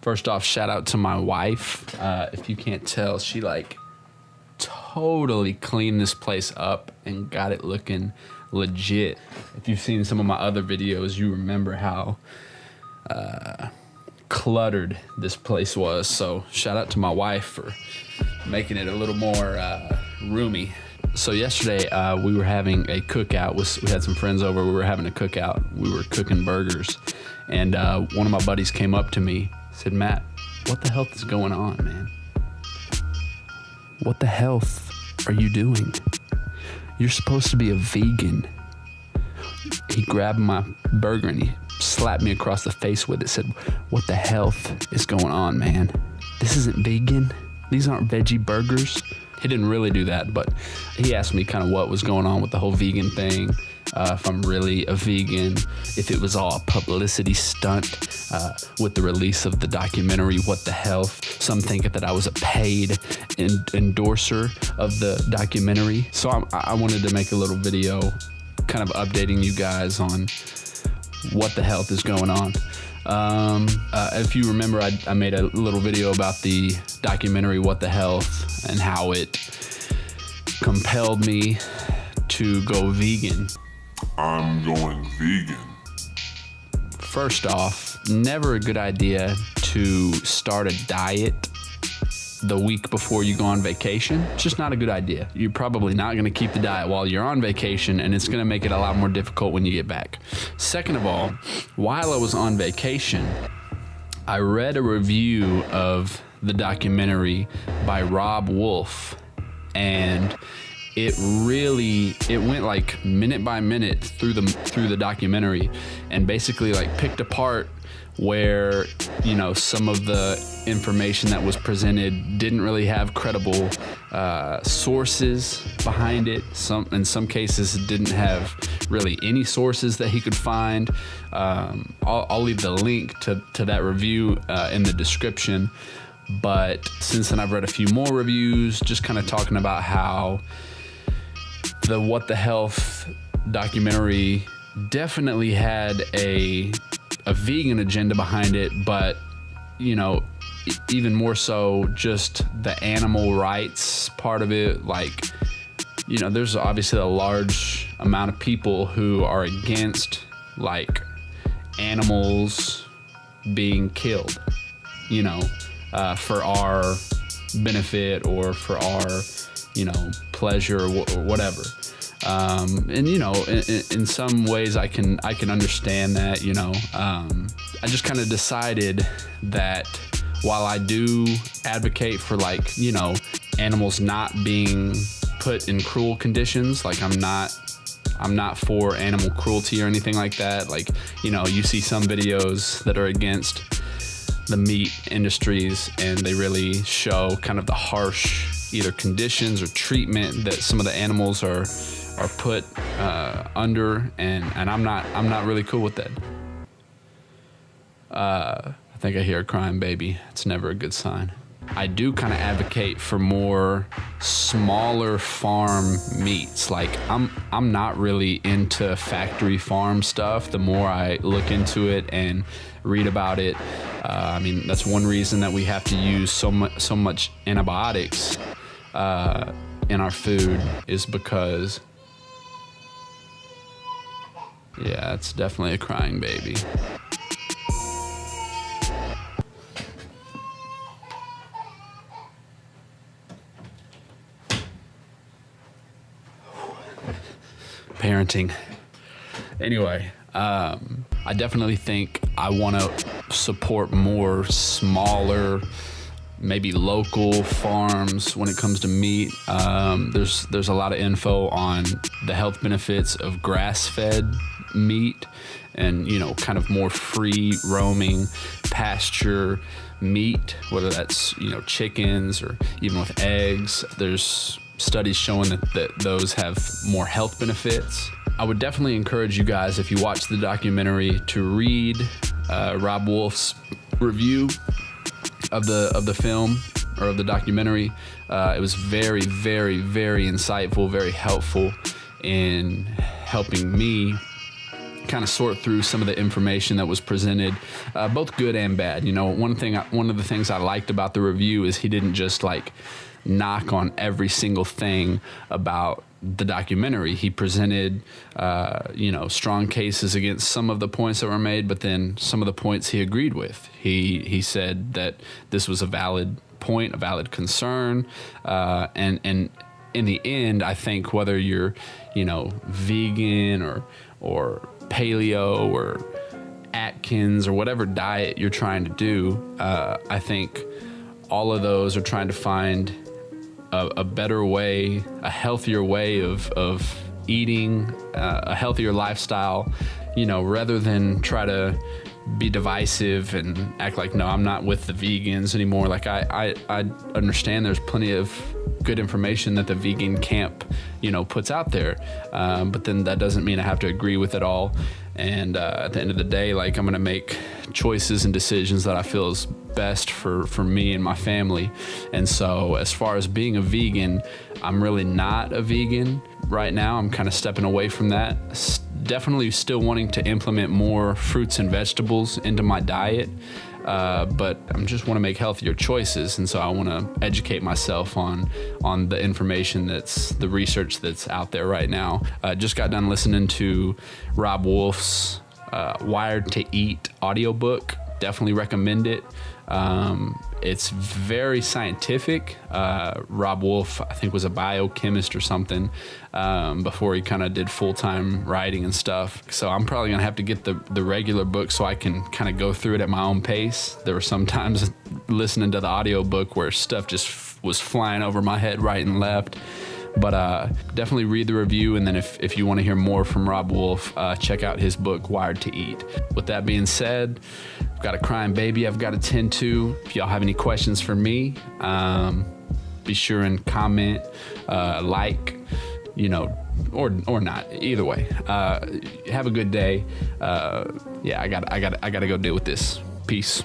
First off, shout out to my wife. If you can't tell, she like totally cleaned this place up and got it looking legit. If you've seen some of my other videos, you remember how cluttered this place was. So shout out to my wife for making it a little more roomy. So yesterday we were having a cookout. We had some friends over. We were having a cookout. We were cooking burgers, and one of my buddies came up to me, said, "Matt, what the health is going on, man? What the health are you doing? You're supposed to be a vegan." He grabbed my burger and he slapped me across the face with it, said, "What the health is going on, man? This isn't vegan. These aren't veggie burgers." He didn't really do that, but he asked me kind of what was going on with the whole vegan thing, if I'm really a vegan, if it was all a publicity stunt with the release of the documentary, What the Health. Some think that I was a paid endorser of the documentary. So I wanted to make a little video kind of updating you guys on what the health is going on. If you remember, I made a little video about the documentary What the Health and how it compelled me to go vegan. I'm going vegan. First off, never a good idea to start a diet the week before you go on vacation. It's just not a good idea. You're probably not going to keep the diet while you're on vacation, and it's going to make it a lot more difficult when you get back. Second of all, while I was on vacation, I read a review of the documentary by Rob Wolf, and it went like minute by minute through the documentary, and basically like picked apart where, you know, some of the information that was presented didn't really have credible sources behind it. In some cases, it didn't have really any sources that he could find. I'll leave the link to that review in the description. But since then, I've read a few more reviews just kind of talking about how the What the Health documentary definitely had a vegan agenda behind it, but, you know, even more so just the animal rights part of it. Like, you know, there's obviously a large amount of people who are against like animals being killed, you know, for our benefit or for our, you know, pleasure or whatever. And, you know, in some ways I can understand that, you know. I just kind of decided that while I do advocate for, like, you know, animals not being put in cruel conditions, like I'm not for animal cruelty or anything like that. Like, you know, you see some videos that are against the meat industries and they really show kind of the harsh either conditions or treatment that some of the animals are put under, and I'm not really cool with that. I think I hear a crying baby. It's never a good sign. I do kind of advocate for more smaller farm meats. Like I'm not really into factory farm stuff. The more I look into it and read about it, I mean, that's one reason that we have to use so much antibiotics in our food, is because, yeah, it's definitely a crying baby. Parenting. Anyway, I definitely think I want to support more smaller, maybe local farms when it comes to meat. There's a lot of info on the health benefits of grass-fed meat and, you know, kind of more free roaming pasture meat, whether that's, you know, chickens or even with eggs. There's studies showing that those have more health benefits. I would definitely encourage you guys, if you watch the documentary, to read Rob Wolf's review of the film or of the documentary. It was very, very, very insightful, very helpful in helping me kind of sort through some of the information that was presented, both good and bad. You know, one of the things I liked about the review is he didn't just like knock on every single thing about the documentary. He presented, strong cases against some of the points that were made, but then some of the points he agreed with. He said that this was a valid point, a valid concern, and in the end, I think whether you're, vegan or paleo or Atkins or whatever diet you're trying to do, I think all of those are trying to find a better way, a healthier way of eating, a healthier lifestyle, rather than try to be divisive and act like, no, I'm not with the vegans anymore. Like I understand there's plenty of good information that the vegan camp, puts out there. But then that doesn't mean I have to agree with it all. And at the end of the day, like, I'm going to make choices and decisions that I feel is best for me and my family. And so as far as being a vegan, I'm really not a vegan right now. I'm kind of stepping away from that. Definitely still wanting to implement more fruits and vegetables into my diet. But I just want to make healthier choices. And so I want to educate myself on the information the research that's out there right now. Just got done listening to Rob Wolf's Wired to Eat audiobook. Definitely recommend it. It's very scientific. Rob Wolf, I think, was a biochemist or something before he kind of did full-time writing and stuff. So I'm probably going to have to get the regular book so I can kind of go through it at my own pace. There were some times listening to the audiobook where stuff just was flying over my head right and left. But definitely read the review, and then if you want to hear more from Rob Wolf, check out his book, Wired to Eat. With that being said, I've got a crying baby I've got to tend to. If y'all have any questions for me, be sure and comment, like, or not. Either way, have a good day. I gotta go deal with this. Peace.